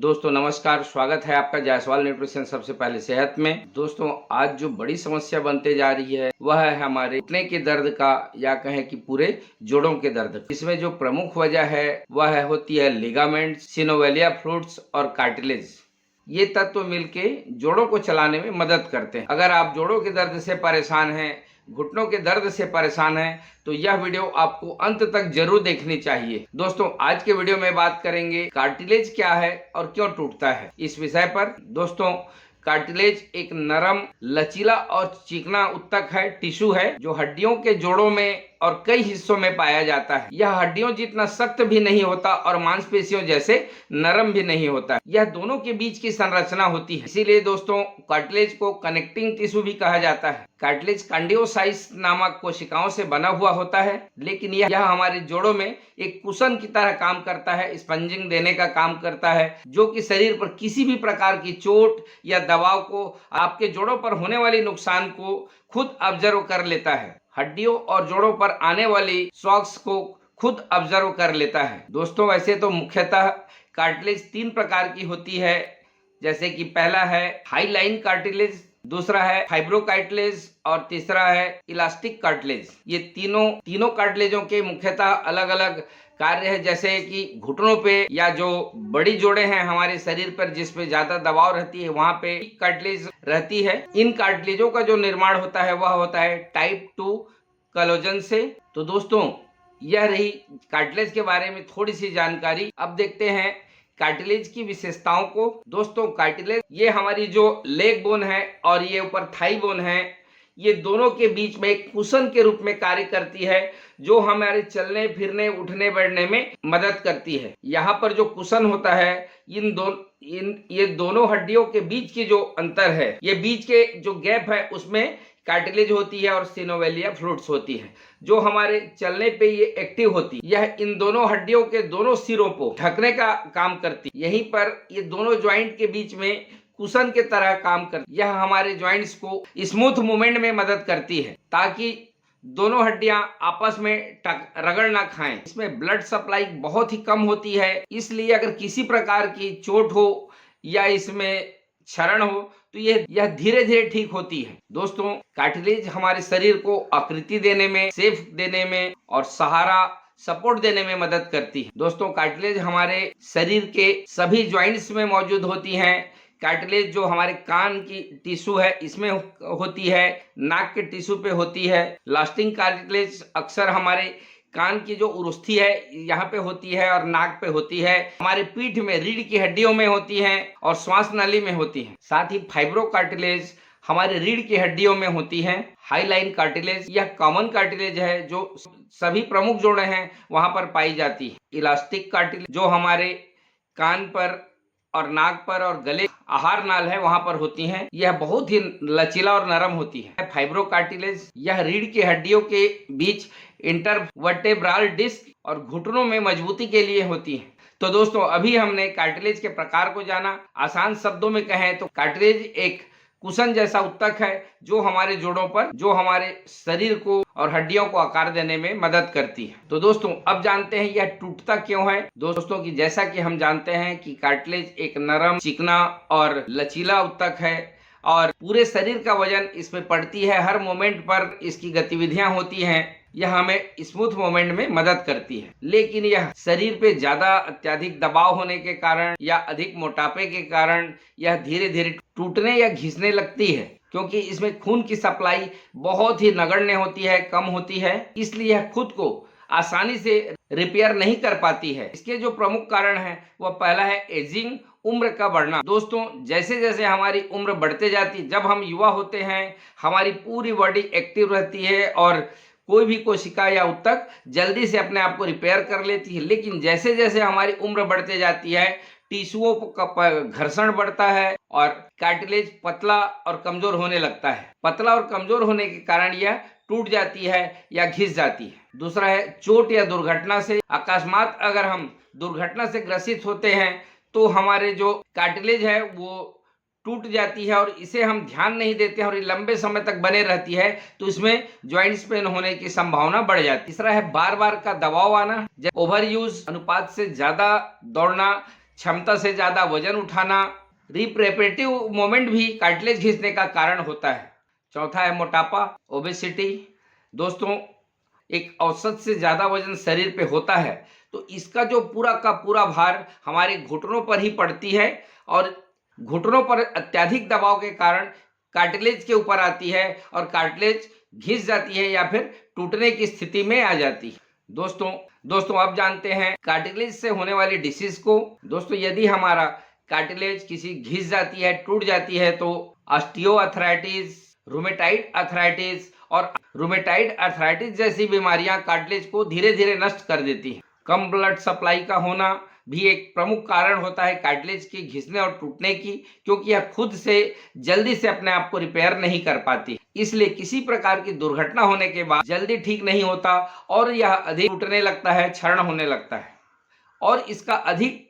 दोस्तों नमस्कार, स्वागत है आपका जायसवाल न्यूट्रिशन सबसे पहले सेहत में। दोस्तों आज जो बड़ी समस्या बनते जा रही है वह है हमारे घुटने के दर्द का, या कहें कि पूरे जोड़ों के दर्द। इसमें जो प्रमुख वजह है वह होती है लिगामेंट्स, सिनोवियल फ्लूइड्स और कार्टिलेज। ये तत्व मिलके जोड़ों को चलाने में मदद करते हैं। अगर आप जोड़ों के दर्द से परेशान हैं, घुटनों के दर्द से परेशान हैं, तो यह वीडियो आपको अंत तक जरूर देखनी चाहिए। दोस्तों आज के वीडियो में बात करेंगे कार्टिलेज क्या है और क्यों टूटता है। इस विषय पर दोस्तों, कार्टिलेज एक नरम, लचीला और चिकना उत्तक है, टिश्यू है, जो हड्डियों के जोड़ों में और कई हिस्सों में पाया जाता है। यह हड्डियों जितना सख्त भी नहीं होता और मांसपेशियों जैसे नरम भी नहीं होता। यह दोनों के बीच की संरचना होती है, इसीलिए दोस्तों कार्टिलेज को कनेक्टिंग टिश्यू भी कहा जाता है। कार्टिलेज कार्डियोसाइट्स नामक कोशिकाओं से बना हुआ होता है, लेकिन यह हमारे जोड़ों में एक कुशन की तरह काम करता है, स्पंजिंग देने का काम करता है, जो कि शरीर पर किसी भी प्रकार की चोट या दबाव को, आपके जोड़ों पर होने वाली नुकसान को खुद ऑब्जर्व कर लेता है। हड्डियों और जोड़ों पर आने वाली शॉक्स को खुद ऑब्जर्व कर लेता है। दोस्तों वैसे तो मुख्यतः कार्टिलेज 3 प्रकार की होती है, जैसे कि पहला है हाईलाइन कार्टिलेज, दूसरा है फाइब्रोकार्टिलेज और तीसरा है इलास्टिक कार्टिलेज। ये तीनों कार्टिलेजों के मुख्यतः अलग अलग कार्य है, जैसे कि घुटनों पे या जो बड़ी जोड़ें हैं हमारे शरीर पर जिस पे ज्यादा दबाव रहती है वहां पे कार्टिलेज रहती है। इन कार्टिलेजों का जो निर्माण होता है वह होता है टाइप 2 कोलेजन से। तो दोस्तों यह रही कार्टिलेज के बारे में थोड़ी सी जानकारी। अब देखते हैं कार्टिलेज की विशेषताओं को। दोस्तों कार्टिलेज ये हमारी जो लेग बोन है और ये ऊपर थाई बोन है, ये दोनों के बीच में एक कुशन के रूप में कार्य करती है, जो हमारे चलने फिरने उठने बैठने में मदद करती है। यहाँ पर जो कुशन होता है ये दोनों हड्डियों के बीच की जो अंतर है, ये बीच के जो गैप है उसमें कार्टिलेज होती है और सिनोवियल फ्लूइड्स होती है, जो हमारे चलने पे ये एक्टिव होती है। यह इन दोनों हड्डियों के दोनों सिरों को ढकने का काम करती है। यहीं पर ये दोनों ज्वाइंट के बीच में कुशन के तरह काम करती है। यह हमारे ज्वाइंट्स को स्मूथ मूवमेंट में मदद करती है, ताकि दोनों हड्डियां आपस में रगड़ ना खाएं। इसमें ब्लड सप्लाई बहुत ही कम होती है, इसलिए अगर किसी प्रकार की चोट हो या इसमें क्षरण हो तो यह धीरे धीरे ठीक होती है। दोस्तों कार्टिलेज हमारे शरीर को आकृति देने में, शेप देने में और सपोर्ट देने में मदद करती है। दोस्तों कार्टिलेज हमारे शरीर के सभी ज्वाइंट्स में मौजूद होती हैं। कार्टिलेज जो हमारे कान की टिश्यू है इसमें होती है, नाक के टिश्यू पे होती है। लास्टिंग कार्टिलेज अक्सर हमारे कान की जो उरुस्थि है यहाँ पे होती है और नाक पे होती है। हमारे पीठ में रीढ़ की हड्डियों में होती है और श्वास नली में होती है। साथ ही फाइब्रोकार्टिलेज हमारे रीढ़ की हड्डियों में होती है। हाईलाइन कार्टिलेज यह कॉमन कार्टिलेज है, जो सभी प्रमुख जोड़े हैं वहां पर पाई जाती है। इलास्टिक कार्टिलेज जो हमारे कान पर और नाक पर और गले आहार नाल है वहां पर होती हैं, यह बहुत ही लचीला और नरम होती है। फाइब्रोकार्टिलेज यह रीढ़ की हड्डियों के बीच इंटरवर्टेब्रल डिस्क और घुटनों में मजबूती के लिए होती है। तो दोस्तों अभी हमने कार्टिलेज के प्रकार को जाना। आसान शब्दों में कहें तो कार्टिलेज एक कुशन जैसा उत्तक है, जो हमारे जोड़ों पर, जो हमारे शरीर को और हड्डियों को आकार देने में मदद करती है। तो दोस्तों अब जानते हैं यह टूटता क्यों है। दोस्तों की जैसा कि हम जानते हैं कि कार्टिलेज एक नरम, चिकना और लचीला उत्तक है और पूरे शरीर का वजन इसमें पड़ती है। हर मोमेंट पर इसकी गतिविधियां होती हैं, यह हमें स्मूथ मूवमेंट में मदद करती है। लेकिन यह शरीर पे ज्यादा अत्यधिक दबाव होने के कारण या अधिक मोटापे के कारण यह धीरे धीरे टूटने या घिसने लगती है, क्योंकि इसमें खून की सप्लाई बहुत ही नगण्य होती है, कम होती है, इसलिए यह खुद को आसानी से रिपेयर नहीं कर पाती है। इसके जो प्रमुख कारण है वह पहला है एजिंग, उम्र का बढ़ना। दोस्तों जैसे जैसे हमारी उम्र बढ़ते जाती, जब हम युवा होते हैं हमारी पूरी बॉडी एक्टिव रहती है और कोई भी कोशिका या उत्तक जल्दी से अपने आप को रिपेयर कर लेती है। लेकिन जैसे जैसे हमारी उम्र बढ़ते जाती है टिश्यूओं का घर्षण बढ़ता है और कार्टिलेज पतला और कमजोर होने लगता है। पतला और कमजोर होने के कारण यह टूट जाती है या घिस जाती है। दूसरा है चोट या दुर्घटना से। अकस्मात अगर हम दुर्घटना से ग्रसित होते हैं तो हमारे जो कार्टिलेज है वो टूट जाती है और इसे हम ध्यान नहीं देते हैं और ये लंबे समय तक बने रहती है, तो इसमें ज्वाइंट्स पेन होने की संभावना बढ़ जाती है। तीसरा है बार बार का दबाव आना। ओवर यूज, अनुपात से ज्यादा दौड़ना, क्षमता से ज्यादा वजन उठाना, रिप्रेपेटिव मोमेंट भी कार्टिलेज घिसने का कारण होता है। चौथा है मोटापा, ओबेसिटी। दोस्तों, एक औसत से ज्यादा वजन शरीर पे होता है तो इसका जो पूरा का पूरा भार हमारे घुटनों पर ही पड़ती है और घुटनों पर अत्यधिक दबाव के कारण कार्टिलेज के ऊपर आती है और कार्टिलेज घिस जाती है या फिर टूटने की स्थिति में आ जाती है। दोस्तों अब जानते हैं कार्टिलेज से होने वाली डिसीज को। दोस्तों, यदि हमारा कार्टिलेज किसी घिस जाती है, टूट जाती है तो ऑस्टियोआर्थराइटिस, रूमेटाइड आर्थराइटिस और रूमेटाइड आर्थराइटिस जैसी बीमारियां कार्टिलेज को धीरे धीरे नष्ट कर देती हैं। कम ब्लड सप्लाई का होना भी एक प्रमुख कारण होता है कार्टिलेज के घिसने और टूटने की, क्योंकि यह खुद से जल्दी से अपने आप को रिपेयर नहीं कर पाती। इसलिए किसी प्रकार की दुर्घटना होने के बाद जल्दी ठीक नहीं होता और यह अधिक टूटने लगता है, क्षरण होने लगता है और इसका अधिक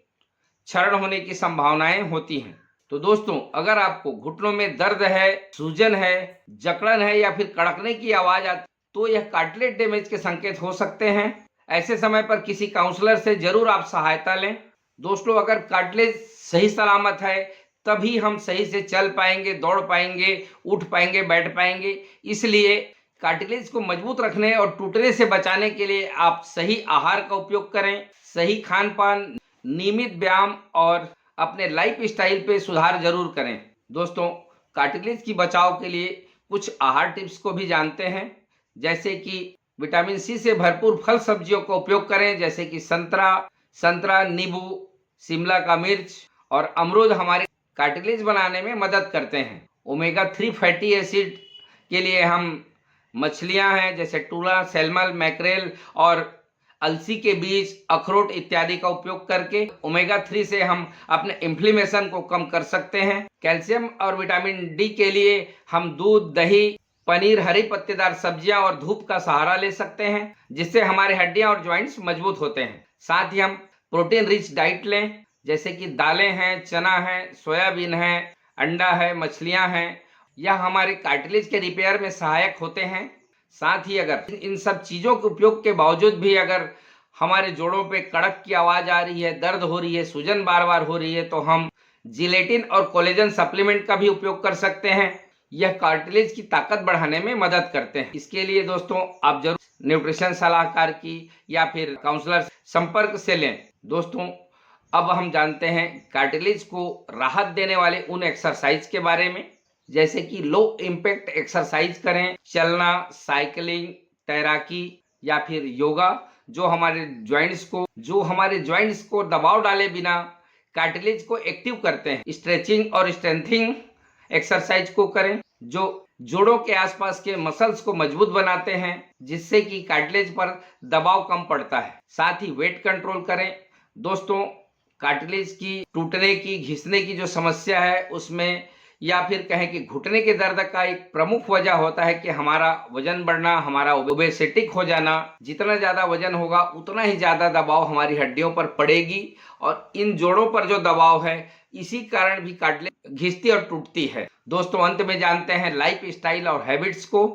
क्षरण होने की संभावनाएं होती हैं। तो दोस्तों, अगर आपको घुटनों में दर्द है, सूजन है, जकड़न है या फिर कड़कने की आवाज आती तो यह कार्टिलेज डैमेज के संकेत हो सकते हैं। ऐसे समय पर किसी काउंसलर से जरूर आप सहायता लें। दोस्तों, अगर कार्टिलेज सही सलामत है तभी हम सही से चल पाएंगे, दौड़ पाएंगे, उठ पाएंगे, बैठ पाएंगे। इसलिए कार्टिलेज को मजबूत रखने और टूटने से बचाने के लिए आप सही आहार का उपयोग करें, सही खान पान, नियमित व्यायाम और अपने लाइफ स्टाइल पे सुधार जरूर करें। दोस्तों, कार्टिलेज की बचाव के लिए कुछ आहार टिप्स को भी जानते हैं, जैसे कि विटामिन सी से भरपूर फल सब्जियों का उपयोग करें, जैसे कि संतरा, नींबू, शिमला का मिर्च और अमरूद हमारे कार्टिलेज बनाने में मदद करते हैं। ओमेगा 3 फैटी एसिड के लिए हम मछलियां हैं जैसे टूना, सैल्मन, मैक्रेल और अलसी के बीज, अखरोट इत्यादि का उपयोग करके ओमेगा 3 से हम अपने इन्फ्लेमेशन को कम कर सकते हैं। कैल्शियम और विटामिन डी के लिए हम दूध, दही, पनीर, हरी पत्तेदार सब्जियां और धूप का सहारा ले सकते हैं, जिससे हमारे हड्डियां और जॉइंट्स मजबूत होते हैं। साथ ही हम प्रोटीन रिच डाइट लें, जैसे कि दालें हैं, चना है, सोयाबीन है, अंडा है, मछलियां हैं। यह हमारे कार्टिलेज के रिपेयर में सहायक होते हैं। साथ ही अगर इन सब चीजों के उपयोग के बावजूद भी अगर हमारे जोड़ों पे कड़क की आवाज आ रही है, दर्द हो रही है, सूजन बार बार हो रही है, तो हम जिलेटिन और कोलेजन सप्लीमेंट का भी उपयोग कर सकते हैं। यह कार्टिलेज की ताकत बढ़ाने में मदद करते हैं। इसके लिए दोस्तों, आप जरूर न्यूट्रिशन सलाहकार की या फिर काउंसलर संपर्क से लें। दोस्तों, अब हम जानते हैं कार्टिलेज को राहत देने वाले उन एक्सरसाइज के बारे में, जैसे कि लो इम्पैक्ट एक्सरसाइज करें, चलना, साइकिलिंग, तैराकी या फिर योगा, जो हमारे ज्वाइंट्स को दबाव डाले बिना कार्टिलेज को एक्टिव करते हैं। स्ट्रेचिंग और स्ट्रेंथिंग एक्सरसाइज को करें, जो जोड़ों के आसपास के मसल्स को मजबूत बनाते हैं, जिससे कि कार्टिलेज पर दबाव कम पड़ता है। साथ ही वेट कंट्रोल करें। दोस्तों, कार्टिलेज की टूटने की, घिसने की जो समस्या है उसमें या फिर कहें कि घुटने के दर्द का एक प्रमुख वजह होता है कि हमारा वजन बढ़ना, हमारा ओबेसिटिक हो जाना। जितना ज्यादा वजन होगा उतना ही ज्यादा दबाव हमारी हड्डियों पर पड़ेगी और इन जोड़ों पर जो दबाव है इसी कारण भी कार्टिलेज घिसती और टूटती है। दोस्तों, अंत में जानते हैं लाइफ स्टाइल और हैबिट्स को।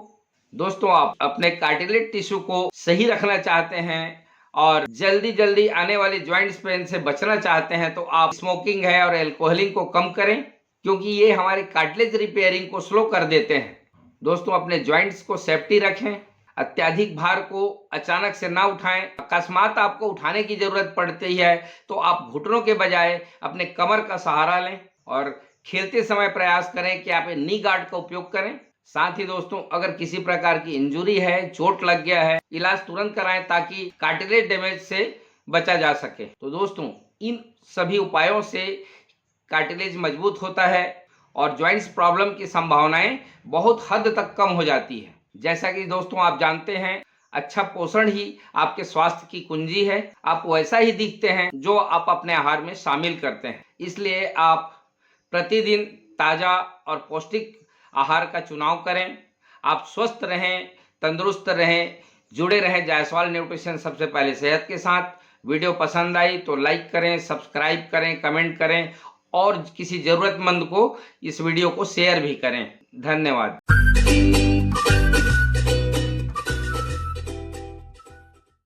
दोस्तों, आप अपने कार्टिलेज टिश्यू को सही रखना चाहते हैं और जल्दी आने वाली ज्वाइंट्स पेन से बचना चाहते हैं तो आप स्मोकिंग है और एल्कोहलिंग को कम करें, क्योंकि ये हमारे कार्टिलेज रिपेयरिंग को स्लो कर देते हैं। दोस्तों, अपने ज्वाइंट्स को सेफ्टी रखें, अत्यधिक भार को अचानक से ना उठाएं। अकस्मात आपको उठाने की जरूरत पड़ती है तो आप घुटनों के बजाय अपने कमर का सहारा लें और खेलते समय प्रयास करें कि आप नी गार्ड का उपयोग करें। साथ ही दोस्तों, अगर किसी प्रकार की इंजुरी है, चोट लग गया है, इलाज तुरंत कराएं ताकि कार्टिलेज डैमेज से बचा जा सके। तो दोस्तों, इन सभी उपायों से कार्टिलेज मजबूत होता है और ज्वाइंट्स प्रॉब्लम की संभावनाएं बहुत हद तक कम हो जाती है। जैसा कि दोस्तों आप जानते हैं, अच्छा पोषण ही आपके स्वास्थ्य की कुंजी है। आप वैसा ही दिखते हैं जो आप अपने आहार में शामिल करते हैं। इसलिए आप प्रतिदिन ताजा और पौष्टिक आहार का चुनाव करें। आप स्वस्थ रहें, तंदुरुस्त रहें, जुड़े रहें जायसवाल न्यूट्रिशन सबसे पहले सेहत के साथ। वीडियो पसंद आई तो लाइक करें, सब्सक्राइब करें, कमेंट करें और किसी जरूरतमंद को इस वीडियो को शेयर भी करें। धन्यवाद।